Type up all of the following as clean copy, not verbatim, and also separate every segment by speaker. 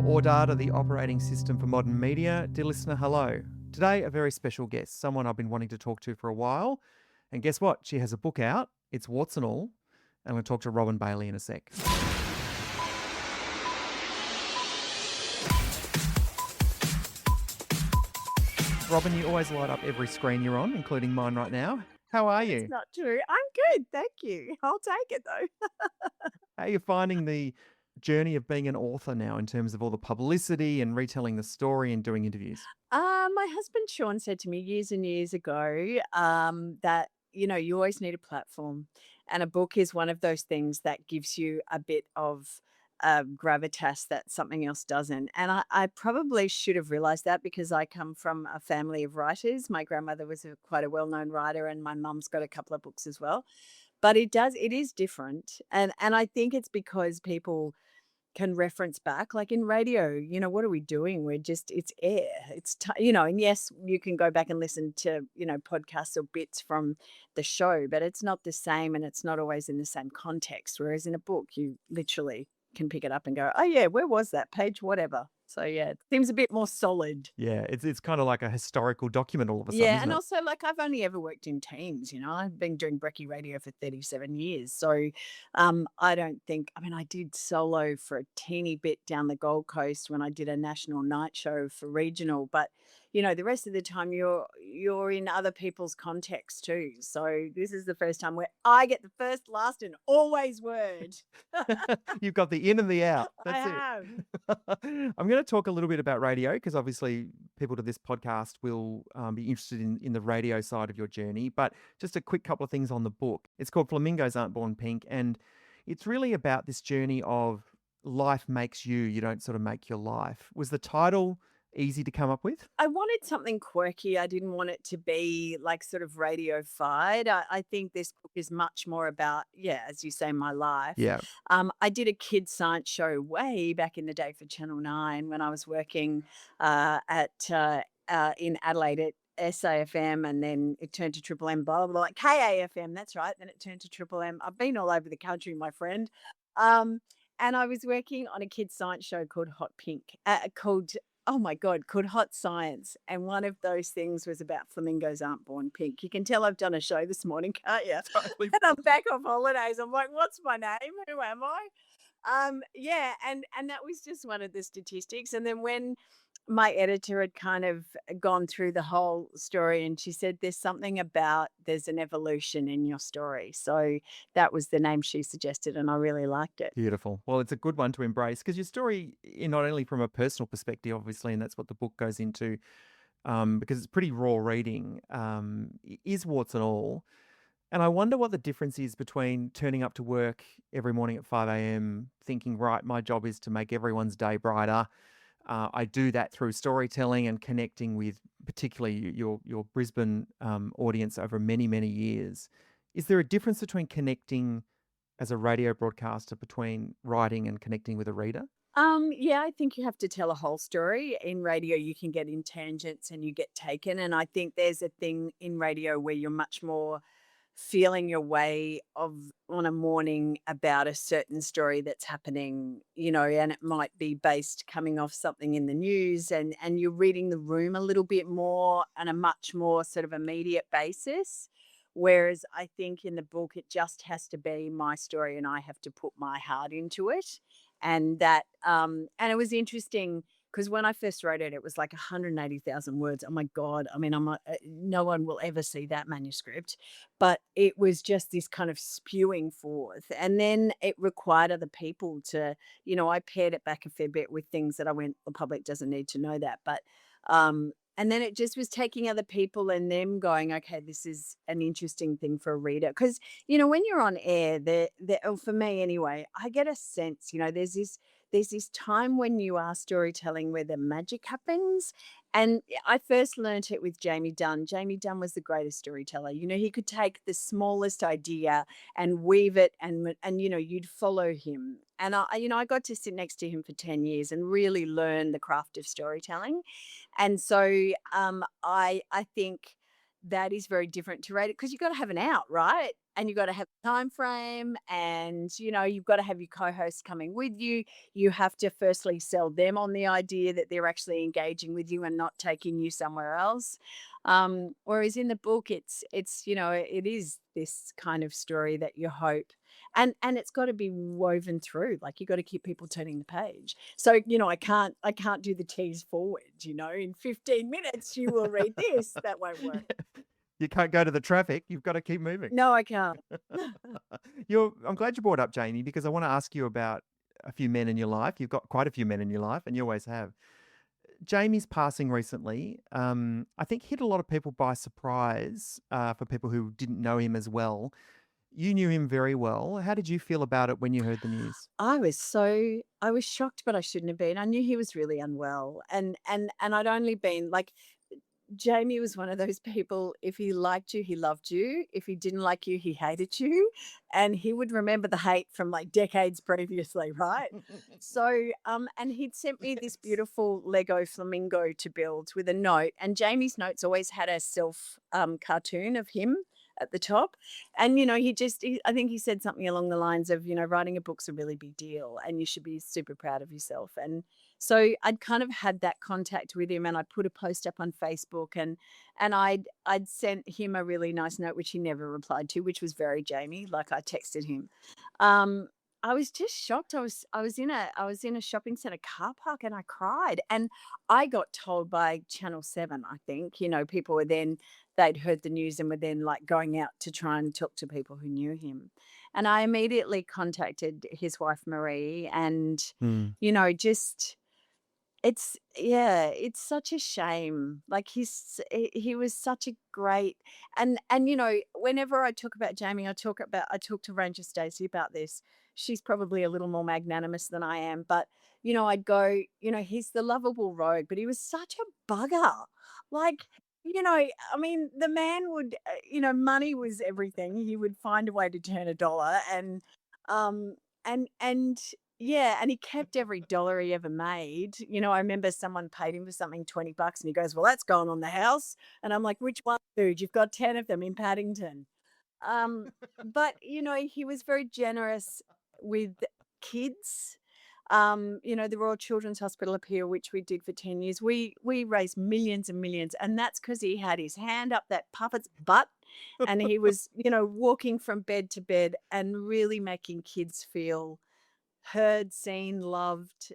Speaker 1: or data, the operating system for modern media. Dear listener, hello. Today, a very special guest, someone I've been wanting to talk to for a while. And guess what? She has a book out. It's Warts and All. And I'm going to talk to Robin Bailey in a sec. Robin, you always light up every screen you're on, including mine right now. How are
Speaker 2: That's
Speaker 1: you?
Speaker 2: not true. I'm good, thank you. I'll take it though.
Speaker 1: How are you finding the journey of being an author now in terms of all the publicity and retelling the story and doing interviews?
Speaker 2: My husband Sean said to me years and years ago that you always need a platform, and a book is one of those things that gives you a bit of gravitas that something else doesn't. And I probably should have realized that because I come from a family of writers. My grandmother was quite a well-known writer, and my mum's got a couple of books as well. But it is different, and I think it's because people can reference back. Like in radio, what are we doing? It's air. And yes, you can go back and listen to, podcasts or bits from the show, but it's not the same and it's not always in the same context. Whereas in a book, you literally can pick it up and go, oh, yeah, where was that page? Whatever. So, yeah, it seems a bit more solid.
Speaker 1: Yeah, it's kind of like a historical document all of a sudden,
Speaker 2: Yeah,
Speaker 1: isn't
Speaker 2: and
Speaker 1: it?
Speaker 2: also, like, I've only ever worked in teams, I've been doing brekkie radio for 37 years, so, I don't think I mean, I did solo for a teeny bit down the Gold Coast when I did a national night show for regional, but, the rest of the time you're in other people's context too, so this is the first time where I get the first, last, and always word.
Speaker 1: You've got the in and the out.
Speaker 2: I
Speaker 1: That's it.
Speaker 2: have.
Speaker 1: I'm going to talk a little bit about radio because obviously people to this podcast will be interested in the radio side of your journey. But just a quick couple of things on the book. It's called Flamingos Aren't Born Pink. And it's really about this journey of life makes you, you don't sort of make your life. Was the title easy to come up with?
Speaker 2: I wanted something quirky. I didn't want it to be like sort of radio-fied. I think this book is much more about, yeah, as you say, my life.
Speaker 1: Yeah.
Speaker 2: I did a kids science show way back in the day for Channel 9 when I was working in Adelaide at SAFM, and then it turned to Triple M, blah, blah, blah, like KAFM, that's right. Then it turned to Triple M. I've been all over the country, my friend. And I was working on a kids science show called Hot Pink, called oh my God, called Hot Science, and one of those things was about flamingos aren't born pink. You can tell I've done a show this morning, can't you?
Speaker 1: Totally.
Speaker 2: And I'm back off holidays. I'm like, "What's my name? Who am I?" Yeah, and that was just one of the statistics, and then when my editor had kind of gone through the whole story, and she said, "There's something about there's an evolution in your story." So that was the name she suggested, and I really liked it.
Speaker 1: Beautiful. Well, it's a good one to embrace because your story, not only from a personal perspective, obviously, and that's what the book goes into, because it's pretty raw reading, is warts and all. And I wonder what the difference is between turning up to work every morning at 5 a.m., thinking, right, my job is to make everyone's day brighter. I do that through storytelling and connecting with particularly your Brisbane audience over many, many years. Is there a difference between connecting as a radio broadcaster between writing and connecting with a reader?
Speaker 2: Yeah, I think you have to tell a whole story. In radio, you can get in tangents and you get taken. And I think there's a thing in radio where you're much more feeling your way of on a morning about a certain story that's happening, and it might be based coming off something in the news, and you're reading the room a little bit more on a much more sort of immediate basis. Whereas I think in the book it just has to be my story and I have to put my heart into it. And it was interesting because when I first wrote it, it was like 180,000 words. Oh my God. I mean, no one will ever see that manuscript, but it was just this kind of spewing forth. And then it required other people to, I pared it back a fair bit with things that I went, the public doesn't need to know that. And then it just was taking other people and them going, okay, this is an interesting thing for a reader. Because, when you're on air, or for me anyway, I get a sense, there's this time when you are storytelling where the magic happens. And I first learnt it with Jamie Dunn. Jamie Dunn was the greatest storyteller. He could take the smallest idea and weave it, and you'd follow him. And I got to sit next to him for 10 years and really learn the craft of storytelling. And so I think that is very different to radio because you've got to have an out, right? And you've got to have a time frame, and you've got to have your co-host coming with you. You have to firstly sell them on the idea that they're actually engaging with you and not taking you somewhere else. Whereas in the book, it is this kind of story that you hope, and it's got to be woven through. Like you got to keep people turning the page. So I can't do the tease forward. In 15 minutes you will read this. That won't work.
Speaker 1: You can't go to the traffic. You've got to keep moving.
Speaker 2: No, I can't.
Speaker 1: I'm glad you brought up Jamie because I want to ask you about a few men in your life. You've got quite a few men in your life, and you always have. Jamie's passing recently, I think hit a lot of people by surprise for people who didn't know him as well. You knew him very well. How did you feel about it when you heard the news?
Speaker 2: I was shocked, but I shouldn't have been. I knew he was really unwell, and I'd only been like Jamie was one of those people, if he liked you, he loved you. If he didn't like you, he hated you. And he would remember the hate from like decades previously, right? So, and he'd sent me this
Speaker 1: Yes.
Speaker 2: beautiful Lego flamingo to build with a note. And Jamie's notes always had a self cartoon of him at the top. And, I think he said something along the lines of, writing a book's a really big deal and you should be super proud of yourself. And so I'd kind of had that contact with him, and I'd put a post up on Facebook, and I'd sent him a really nice note which he never replied to, which was very Jamie. Like I texted him. Um, I was just shocked. I was in a shopping center car park and I cried. And I got told by Channel 7, I think, people were then they'd heard the news and were then like going out to try and talk to people who knew him. And I immediately contacted his wife Marie, and
Speaker 1: Hmm.
Speaker 2: just it's such a shame. Like he was such a great, and whenever I talk about Jamie, I talk to Ranger Stacey about this. She's probably a little more magnanimous than I am, but I'd go, he's the lovable rogue, but he was such a bugger. Like, I mean, the man would, money was everything. He would find a way to turn a dollar, um, and yeah, and he kept every dollar he ever made. I remember someone paid him for something $20 and he goes, "Well, that's gone on the house." And I'm like, "Which one, dude? You've got 10 of them in Paddington." Um, but he was very generous with kids. The Royal Children's Hospital up here, which we did for 10 years, we raised millions and millions. And that's because he had his hand up that puppet's butt, and he was, walking from bed to bed and really making kids feel heard, seen, loved,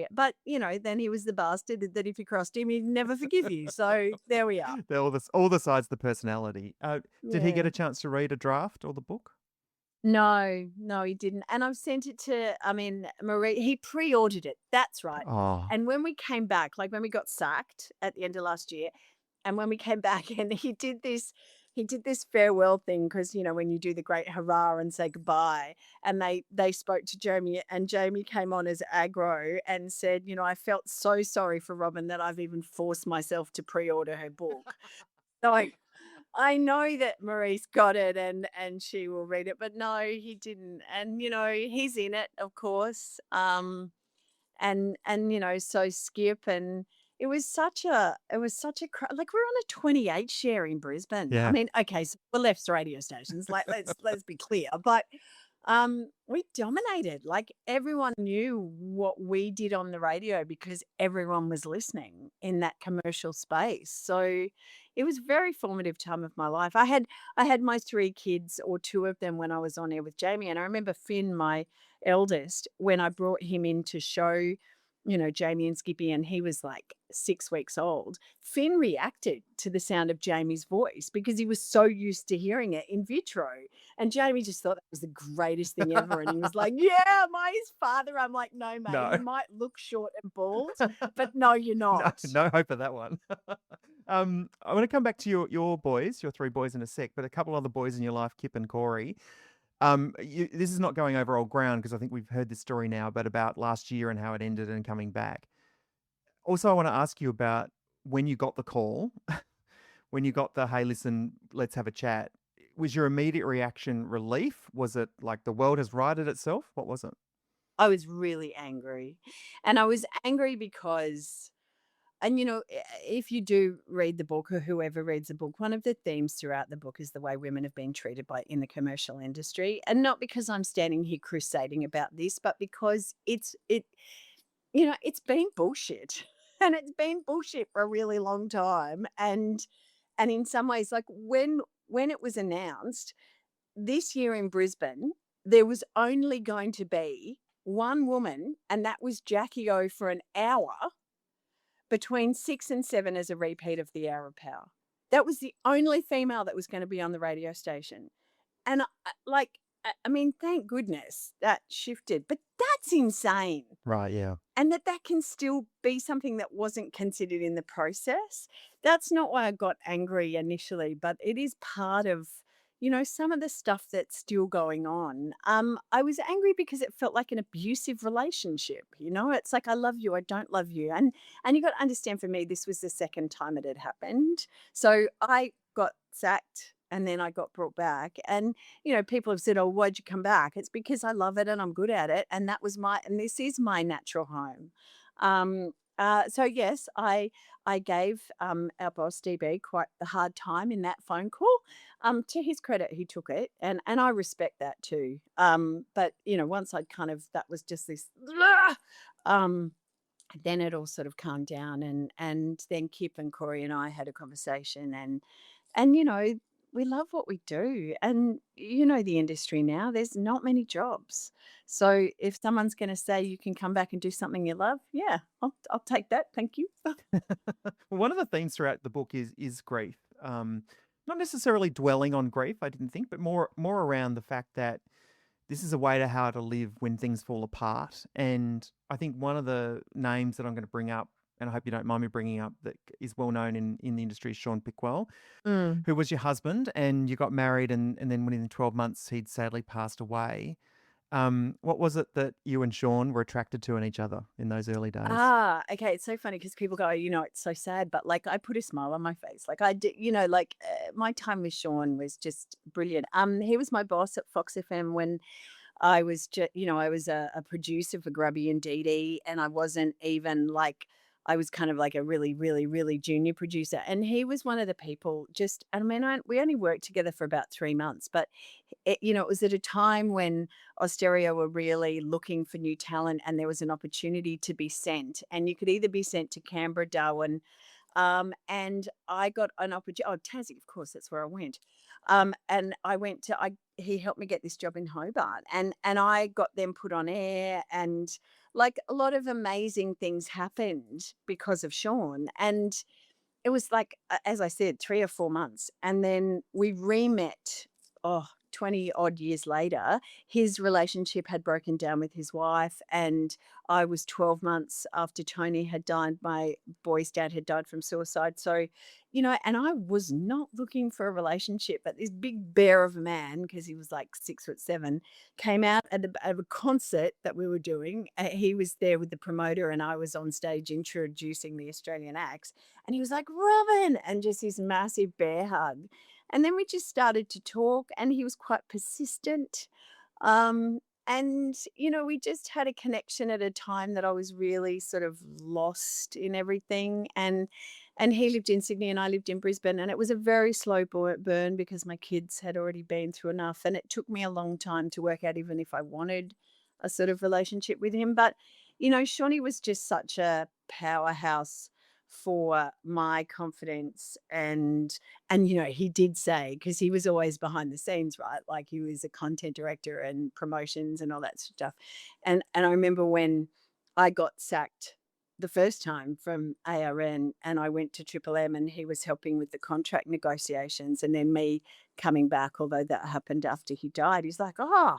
Speaker 2: but then he was the bastard that if you crossed him, he'd never forgive you. So there we are.
Speaker 1: They're all the sides of the personality. Did he get
Speaker 2: Yeah.
Speaker 1: a chance to read a draft or the book?
Speaker 2: No, no, he didn't. And I've sent it to, Marie, he pre-ordered it. That's right.
Speaker 1: Oh,
Speaker 2: And when we came back, like when we got sacked at the end of last year, and when we came back and he did this farewell thing because when you do the great hurrah and say goodbye, and they spoke to Jamie, and Jamie came on as aggro and said, I felt so sorry for Robin that I've even forced myself to pre-order her book. So I know that Marie's got it, and she will read it, but no, he didn't. And he's in it, of course. And so Skip, and like we're on a 28 share in Brisbane. I
Speaker 1: yeah.
Speaker 2: mean, okay, so we're left radio stations. Like let's be clear, but we dominated. Like everyone knew what we did on the radio because everyone was listening in that commercial space. So it was a very formative time of my life. I had my three kids, or two of them, when I was on air with Jamie. And I remember Finn, my eldest, when I brought him in to show, Jamie and Skippy, and he was like 6 weeks old. Finn reacted to the sound of Jamie's voice because he was so used to hearing it in vitro. And Jamie just thought that was the greatest thing ever. And he was like, "Yeah, my his father." I'm like, "No, mate,
Speaker 1: No.
Speaker 2: you might look short and bald, but no, you're
Speaker 1: No,
Speaker 2: not."
Speaker 1: no hope of that one. I want to come back to your boys, your three boys in a sec, but a couple other boys in your life, Kip and Corey. This is not going over old ground because I think we've heard this story now, but about last year and how it ended and coming back. Also, I want to ask you about when you got the call, when you got the, "Hey, listen, let's have a chat." Was your immediate reaction relief? Was it like the world has righted itself? What was it?
Speaker 2: I was really angry. And I was angry because And if you do read the book or whoever reads the book, one of the themes throughout the book is the way women have been treated by in the commercial industry. And not because I'm standing here crusading about this, but because it's been bullshit. And it's been bullshit for a really long time. And in some ways, like when it was announced this year in Brisbane, there was only going to be one woman, and that was Jackie O for an hour between 6 and 7 as a repeat of the Hour of Power. That was the only female that was going to be on the radio station. And I mean, thank goodness that shifted, but that's insane.
Speaker 1: Right, yeah.
Speaker 2: And that can still be something that wasn't considered in the process. That's not why I got angry initially, but it is part of, some of the stuff that's still going on. I was angry because it felt like an abusive relationship. It's like I love you, I don't love you, and you got to understand. For me, this was the second time it had happened. So I got sacked. And then I got brought back. And, people have said, oh, why'd you come back? It's because I love it and I'm good at it. And and this is my natural home. So yes, I gave our boss DB quite a hard time in that phone call. To his credit, he took it, and I respect that too. But once I'd that was just this. Um, then it all sort of calmed down, and then Kip and Corey and I had a conversation, and we love what we do, and the industry now, there's not many jobs. So if someone's going to say you can come back and do something you love, yeah, I'll take that, thank you.
Speaker 1: Well, one of the themes throughout the book is grief. Not necessarily dwelling on grief, I didn't think, but more around the fact that this is a way to how to live when things fall apart. And I think one of the names that I'm going to bring up, and I hope you don't mind me bringing up, that is well known in the industry, is Sean Pickwell,
Speaker 2: Mm.
Speaker 1: who was your husband, and you got married, and then within 12 months he'd sadly passed away. What was it that you and Sean were attracted to in each other in those early days?
Speaker 2: Okay. It's so funny because people go, it's so sad, but like I put a smile on my face. Like I did, my time with Sean was just brilliant. He was my boss at Fox FM when I was I was a producer for Grubby and Dee Dee, and I wasn't even like, I was kind of like a really, really, really junior producer. And he was one of the people just, I mean, we only worked together for about 3 months, but it was at a time when Austereo were really looking for new talent, and there was an opportunity to be sent, and you could either be sent to Canberra, Darwin, and I got an opportunity. Oh, Tassie, of course, that's where I went. And I went to I he helped me get this job in Hobart, and I got them put on air, and like a lot of amazing things happened because of Sean. And it was like, as I said, 3 or 4 months, and then we re-met, 20 odd years later. His relationship had broken down with his wife, and I was 12 months after Tony had died. My boy's dad had died from suicide. So, and I was not looking for a relationship, but this big bear of a man, because he was like 6'7", came out at a concert that we were doing. He was there with the promoter, and I was on stage introducing the Australian acts. And he was like, Robin, and just this massive bear hug. And then we just started to talk, and he was quite persistent. Um, and, we just had a connection at a time that I was really sort of lost in everything. And he lived in Sydney and I lived in Brisbane. And it was a very slow burn because my kids had already been through enough. And it took me a long time to work out even if I wanted a sort of relationship with him. But, Shawnee was just such a powerhouse for my confidence. And he did say, because he was always behind the scenes, right? Like he was a content director and promotions and all that stuff. And I remember when I got sacked the first time from ARN, and I went to Triple M, and he was helping with the contract negotiations, and then me coming back, although that happened after he died. He's like, oh,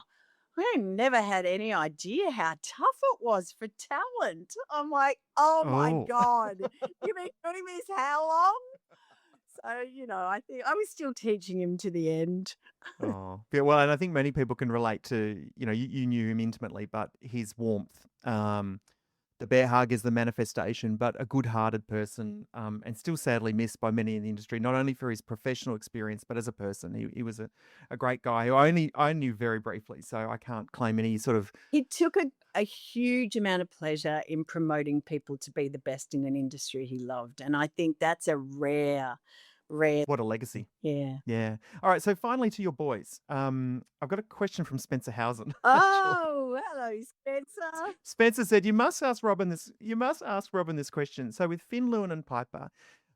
Speaker 2: I never had any idea how tough it was for talent. I'm like, oh my
Speaker 1: Oh.
Speaker 2: God, you've been doing this how long? So, I think I was still teaching him to the end.
Speaker 1: Oh, yeah. Well, and I think many people can relate to, you knew him intimately, but his warmth, the bear hug is the manifestation, but a good-hearted person, and still sadly missed by many in the industry, not only for his professional experience, but as a person. He was a great guy who I knew very briefly, so I can't claim any sort of
Speaker 2: He took a huge amount of pleasure in promoting people to be the best in an industry he loved, and I think that's a rare
Speaker 1: what a legacy.
Speaker 2: yeah.
Speaker 1: Yeah. All right. So finally, to your boys, I've got a question from Spencer Housen. Actually,
Speaker 2: Oh, hello, Spencer.
Speaker 1: Spencer said you must ask Robin this. You must ask Robin this question. So with Finn, Lewin, and Piper,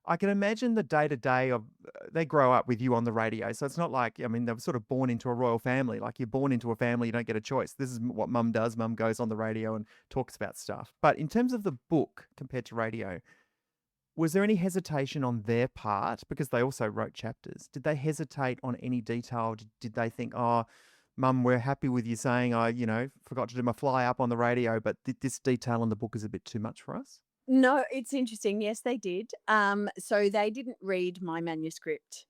Speaker 1: I can imagine the day to day of they grow up with you on the radio. So it's not like I mean they were sort of born into a royal family. Like you're born into a family, you don't get a choice. This is what Mum does. Mum goes on the radio and talks about stuff. But in terms of the book compared to radio, was there any hesitation on their part? Because they also wrote chapters. Did they hesitate on any detail? Did they think, oh, Mum, we're happy with you saying I, forgot to do my fly up on the radio, but this detail in the book is a bit too much for us?
Speaker 2: No, it's interesting. Yes, they did. So they didn't read my manuscript.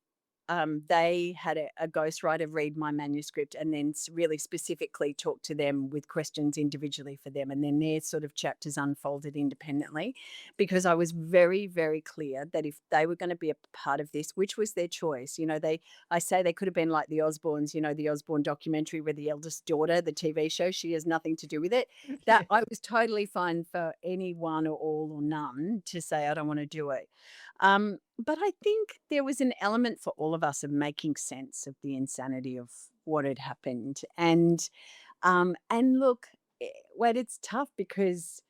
Speaker 2: They had a ghostwriter read my manuscript and then really specifically talk to them with questions individually for them. And then their sort of chapters unfolded independently because I was very, very clear that if they were going to be a part of this, which was their choice, I say they could have been like the Osbournes, the Osbourne documentary where the eldest daughter, the TV show, she has nothing to do with it. That I
Speaker 1: Yeah.
Speaker 2: was totally fine for anyone or all or none to say, I don't want to do it. But I think there was an element for all of us of making sense of the insanity of what had happened. And look, Wade, it's tough because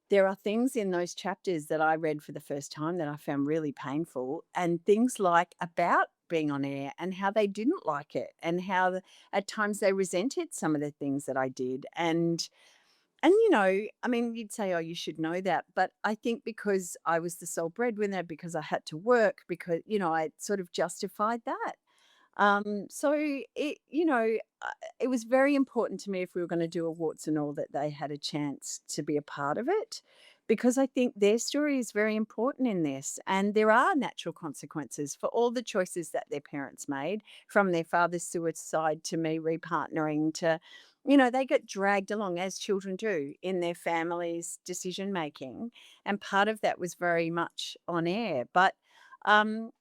Speaker 2: there are things in those chapters that I read for the first time that I found really painful, and things like about being on air and how they didn't like it and how at times they resented some of the things that I did. And I mean, you'd say, "Oh, you should know that," but I think because I was the sole breadwinner, because I had to work, because, I sort of justified that. So it was very important to me if we were gonna do a warts and all that they had a chance to be a part of it, because I think their story is very important in this, and there are natural consequences for all the choices that their parents made, from their father's suicide to me repartnering to they get dragged along, as children do, in their family's decision making, and part of that was very much on air, but, and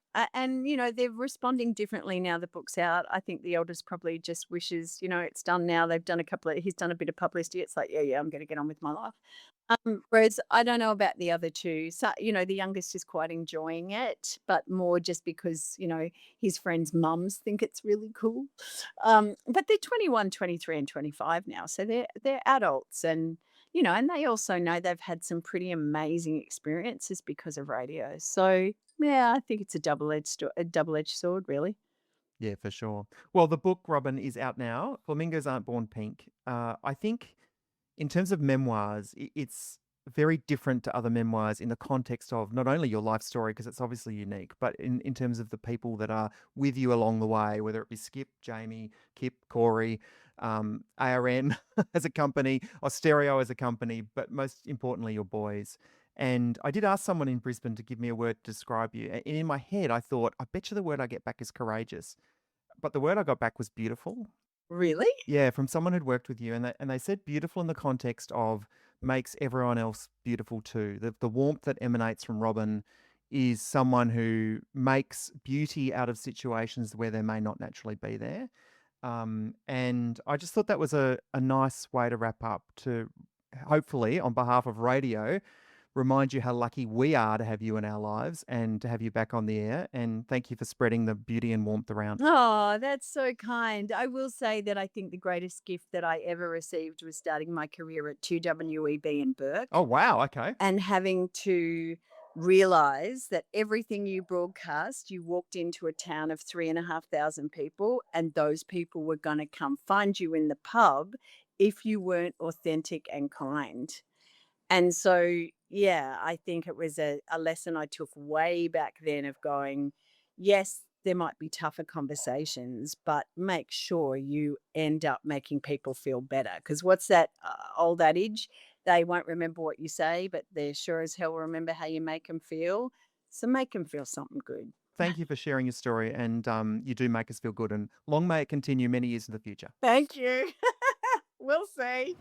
Speaker 2: they're responding differently now the book's out. I think the eldest probably just wishes, it's done now. They've done he's done a bit of publicity. It's like, yeah, yeah, I'm going to get on with my life. Whereas I don't know about the other two. So, the youngest is quite enjoying it, but more just because, his friends' mums think it's really cool. But they're 21, 23, and 25 now. So they're adults, and they also know they've had some pretty amazing experiences because of radio. So yeah, I think it's a double-edged sword, really.
Speaker 1: Yeah, for sure. Well, the book, Robin, is out now. Flamingos Aren't Born Pink. I think in terms of memoirs, it's very different to other memoirs in the context of not only your life story, because it's obviously unique, but in terms of the people that are with you along the way, whether it be Skip, Jamie, Kip, Corey, ARN as a company, or Stereo as a company, but most importantly, your boys. And I did ask someone in Brisbane to give me a word to describe you. And in my head, I thought, I bet you the word I get back is courageous. But the word I got back was beautiful.
Speaker 2: Really?
Speaker 1: Yeah, from someone who'd worked with you, and they said beautiful in the context of makes everyone else beautiful too. The warmth that emanates from Robin is someone who makes beauty out of situations where there may not naturally be there. And I just thought that was a nice way to wrap up to hopefully, on behalf of radio, remind you how lucky we are to have you in our lives and to have you back on the air. And thank you for spreading the beauty and warmth around.
Speaker 2: Oh, that's so kind. I will say that I think the greatest gift that I ever received was starting my career at 2WEB in
Speaker 1: Oh,
Speaker 2: Burke
Speaker 1: wow. Okay.
Speaker 2: and having to realize that everything you broadcast, you walked into a town of 3,500 people, and those people were going to come find you in the pub if you weren't authentic and kind. And so, yeah, I think it was a lesson I took way back then of going, yes, there might be tougher conversations, but make sure you end up making people feel better. Because what's that old adage? They won't remember what you say, but they sure as hell will remember how you make them feel. So make them feel something good.
Speaker 1: Thank you for sharing your story. And you do make us feel good. And long may it continue many years in the future.
Speaker 2: Thank you. We'll see.